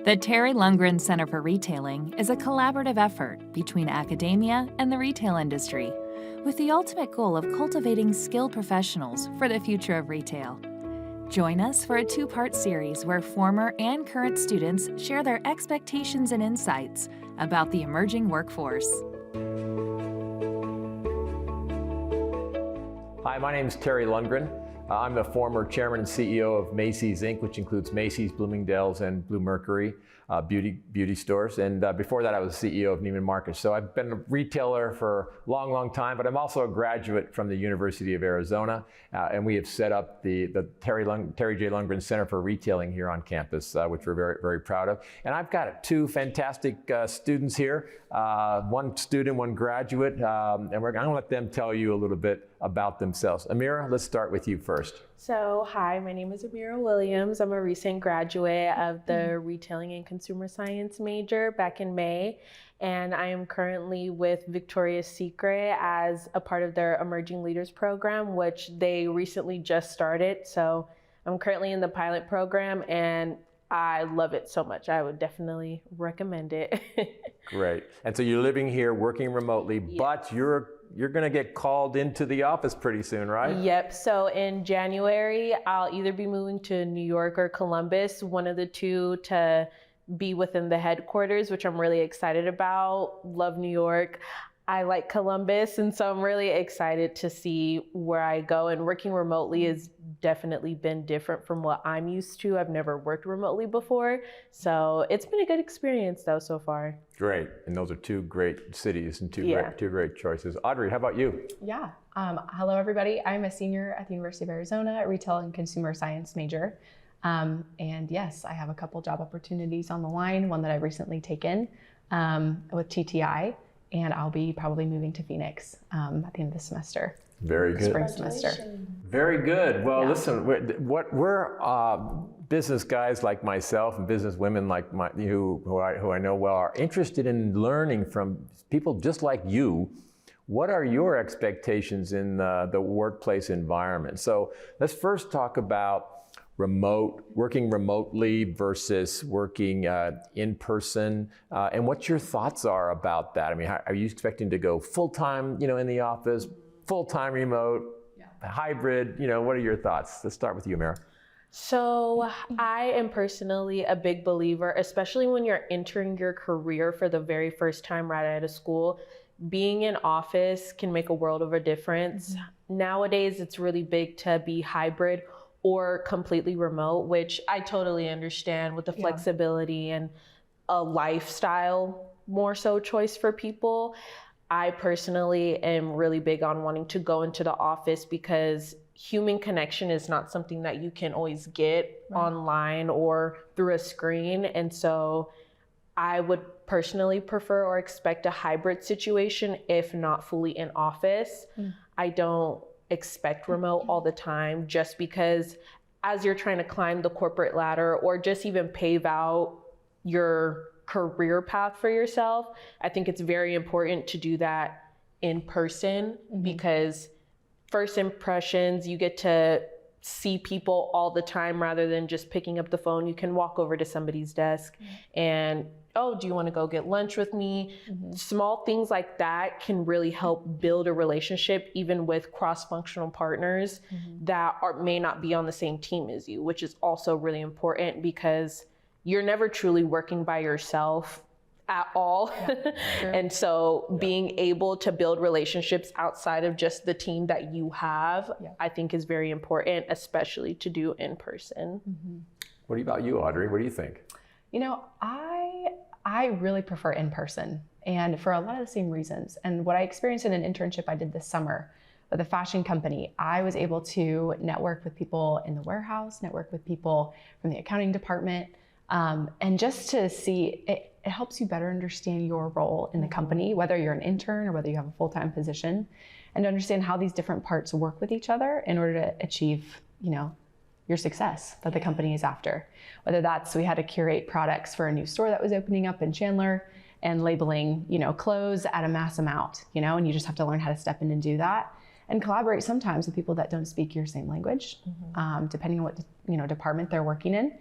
The Terry Lundgren Center for Retailing is a collaborative effort between academia and the retail industry, with the ultimate goal of cultivating skilled professionals for the future of retail. Join us for a two-part series where former and current students share their expectations and insights about the emerging workforce. Hi, my name is Terry Lundgren. I'm the former chairman and CEO of Macy's Inc., which includes Macy's, Bloomingdale's, and Bluemercury beauty stores. And before that, I was CEO of Neiman Marcus. So I've been a retailer for a long, long time, but I'm also a graduate from the University of Arizona. And we have set up the Terry J. Lundgren Center for Retailing here on campus, which we're very, very proud of. And I've got two fantastic students here, one student, one graduate, and I'm going to let them tell you a little bit about themselves. Amira, let's start with you first. So, hi, my name is Amira Williams. I'm a recent graduate of the Retailing and Consumer Science major back in May, and I am currently with Victoria's Secret as a part of their Emerging Leaders program, which they recently just started. So I'm currently in the pilot program, and I love it so much. I would definitely recommend it. Great. And so you're living here, working remotely, Yes. but you're going to get called into the office pretty soon, right? Yep. So in January, I'll either be moving to New York or Columbus, one of the two, to be within the headquarters, which I'm really excited about. Love New York. I like Columbus, and so I'm really excited to see where I go. And working remotely has definitely been different from what I'm used to. I've never worked remotely before, so it's been a good experience though so far. Great, and those are two great cities and two great choices. Audrey, how about you? Yeah, hello everybody. I'm a senior at the University of Arizona, a retail and consumer science major. And yes, I have a couple job opportunities on the line, one that I've recently taken with TTI. And I'll be probably moving to Phoenix at the end of the semester. Very good. Spring semester. Very good. Well, listen, we're business guys like myself and business women like who I know well are interested in learning from people just like you. What are your expectations in the workplace environment? So let's first talk about working remotely versus working in person, and what your thoughts are about that. I mean, are you expecting to go full-time, in the office, full-time remote, hybrid, what are your thoughts? Let's start with you, Amira. So I am personally a big believer, especially when you're entering your career for the very first time right out of school, being in office can make a world of a difference. Nowadays, it's really big to be hybrid or completely remote, which I totally understand with the flexibility and a lifestyle more so choice for people. I personally am really big on wanting to go into the office because human connection is not something that you can always get online or through a screen. And so I would personally prefer or expect a hybrid situation, if not fully in office. I don't expect remote all the time, just because as you're trying to climb the corporate ladder or just even pave out your career path for yourself, I think it's very important to do that in person, because first impressions, you get to see people all the time rather than just picking up the phone. You can walk over to somebody's desk and, oh, do you want to go get lunch with me? Small things like that can really help build a relationship, even with cross-functional partners that may not be on the same team as you, which is also really important because you're never truly working by yourself at all. And so being able to build relationships outside of just the team that you have, I think is very important, especially to do in person. What about you, Audrey? What do you think? I really prefer in person, and for a lot of the same reasons. And what I experienced in an internship I did this summer with a fashion company, I was able to network with people in the warehouse, network with people from the accounting department, and just to see, it helps you better understand your role in the company, whether you're an intern or whether you have a full-time position, and to understand how these different parts work with each other in order to achieve, your success that the company is after. Whether that's, we had to curate products for a new store that was opening up in Chandler and labeling, clothes at a mass amount, and you just have to learn how to step in and do that and collaborate sometimes with people that don't speak your same language, depending on what, department they're working in.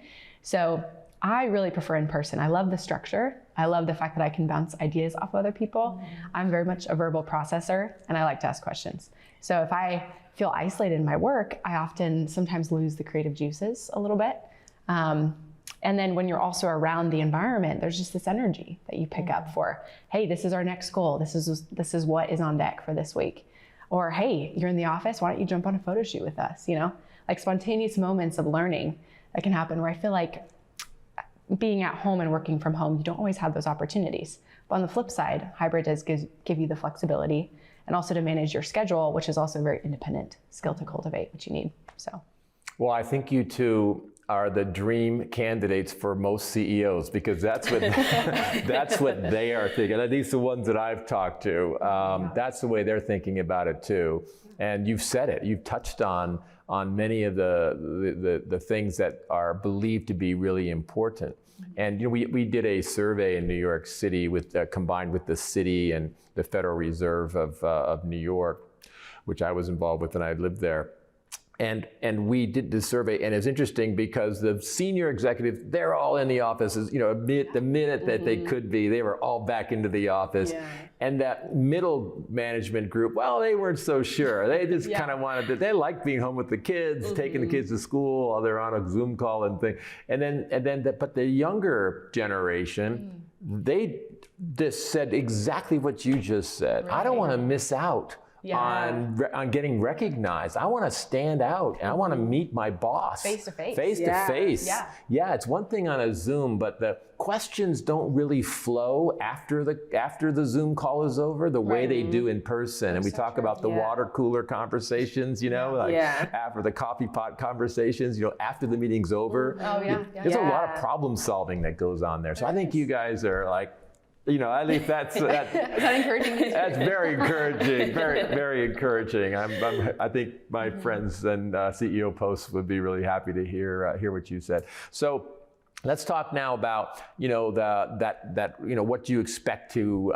So I really prefer in person. I love the structure. I love the fact that I can bounce ideas off other people. I'm very much a verbal processor, and I like to ask questions. So if I feel isolated in my work, I often sometimes lose the creative juices a little bit. And then when you're also around the environment, there's just this energy that you pick up for, hey, this is our next goal. This is what is on deck for this week. Or, hey, you're in the office, why don't you jump on a photo shoot with us? You know, like spontaneous moments of learning that can happen where I feel like being at home and working from home, you don't always have those opportunities. But on the flip side, hybrid does give you the flexibility and also to manage your schedule, which is also a very independent skill to cultivate, which you need. So, well, I think you two are the dream candidates for most CEOs, because that's what that's what they are thinking. At least the ones that I've talked to, that's the way they're thinking about it too. And you've said it. You've touched on many of the things that are believed to be really important. And you know, we did a survey in New York City with combined with the city and the Federal Reserve of New York, which I was involved with and I lived there. And we did this survey, and it's interesting because the senior executives, they're all in the offices, you know, the minute that they could be, they were all back into the office. Yeah. And that middle management group, well, they weren't so sure. They just kind of wanted to, they liked being home with the kids, taking the kids to school while they're on a Zoom call and thing. But the younger generation, they just said exactly what you just said. Right. I don't want to miss out on getting recognized. I want to stand out, and I want to meet my boss face to face. Face to face. Yeah, it's one thing on a Zoom, but the questions don't really flow after the Zoom call is over the way they do in person. And we talk about the water cooler conversations, you know, after the coffee pot conversations, you know, after the meeting's over. There's a lot of problem solving that goes on there. So I think you guys are like, you know, at least that's Is that encouraging? That's very encouraging, very encouraging. I think my friends and CEO posts would be really happy to hear what you said. So let's talk now about, you know, that you know, what you expect to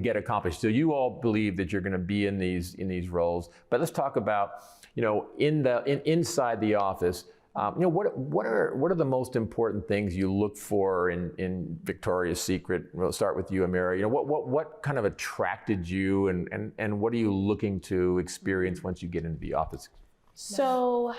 get accomplished. So you all believe that you're going to be in these roles, but let's talk about, you know, inside the office. You know, what are the most important things you look for in Victoria's Secret? We'll start with you, Amira. You know, what kind of attracted you, and what are you looking to experience once you get into the office? So,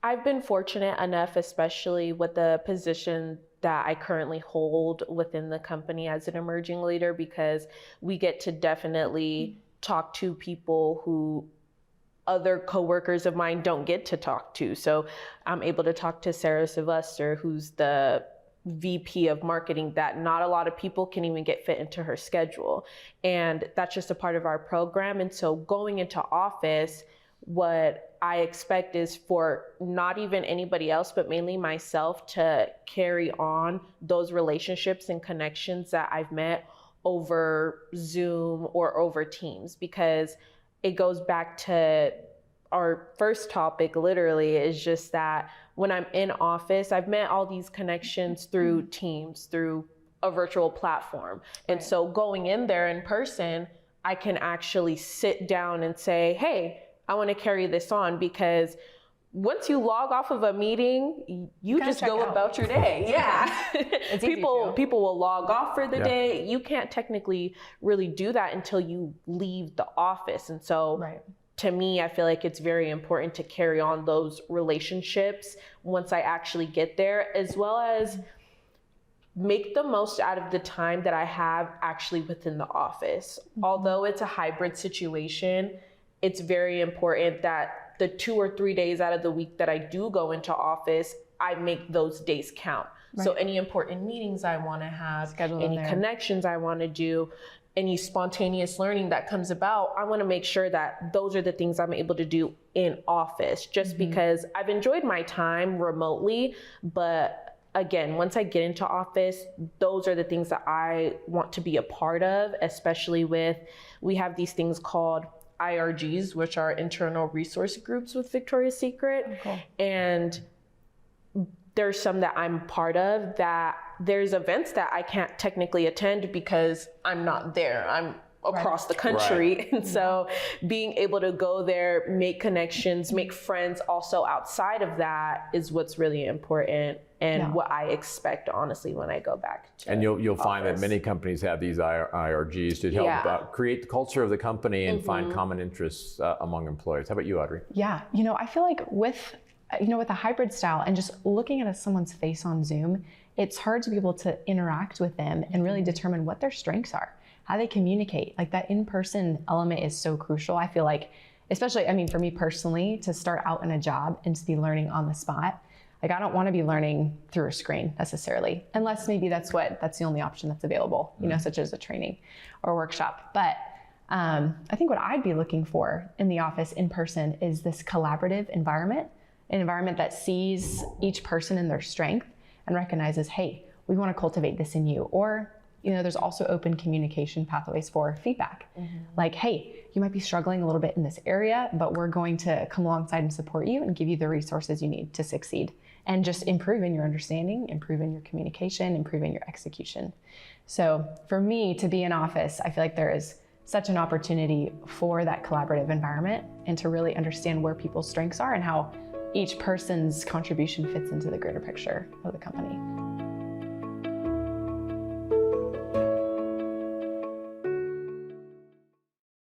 I've been fortunate enough, especially with the position that I currently hold within the company as an emerging leader, because we get to definitely talk to people who other coworkers of mine don't get to talk to. So I'm able to talk to Sarah Sylvester, who's the VP of marketing, that not a lot of people can even get fit into her schedule. And that's just a part of our program. And so going into office, what I expect is for not even anybody else, but mainly myself, to carry on those relationships and connections that I've met over Zoom or over Teams, because it goes back to our first topic, literally, is just that when I'm in office, I've met all these connections through Teams, through a virtual platform. And so going in there in person, I can actually sit down and say, hey, I want to carry this on, because once you log off of a meeting, you just go about your day. People will log off for the day. You can't technically really do that until you leave the office. And so to me, I feel like it's very important to carry on those relationships once I actually get there, as well as make the most out of the time that I have actually within the office. Although it's a hybrid situation, it's very important that the 2 or 3 days out of the week that I do go into office, I make those days count. So any important meetings I want to have, any connections I want to do, any spontaneous learning that comes about, I want to make sure that those are the things I'm able to do in office, just because I've enjoyed my time remotely. But again, once I get into office, those are the things that I want to be a part of, especially we have these things called IRGs, which are internal resource groups with Victoria's Secret. And there's some that I'm part of that there's events that I can't technically attend because I'm not there. I'm across the country. And so being able to go there, make connections, make friends also outside of that is what's really important, and what I expect, honestly, when I go back to And you'll office. find that many companies have these IRGs to help create the culture of the company and find common interests among employees. How about you, Audrey? Yeah, I feel like with a hybrid style and just looking at someone's face on Zoom, it's hard to be able to interact with them and really determine what their strengths are, how they communicate. Like that in-person element is so crucial. I feel like, especially, for me personally, to start out in a job and to be learning on the spot, like I don't want to be learning through a screen necessarily, unless maybe that's the only option that's available, such as a training or workshop. But I think what I'd be looking for in the office in person is this collaborative environment, an environment that sees each person in their strength and recognizes, hey, we want to cultivate this in you. Or, there's also open communication pathways for feedback. Like, hey, you might be struggling a little bit in this area, but we're going to come alongside and support you and give you the resources you need to succeed and just improve in your understanding, improve in your communication, improve in your execution. So for me to be in office, I feel like there is such an opportunity for that collaborative environment and to really understand where people's strengths are and how each person's contribution fits into the greater picture of the company.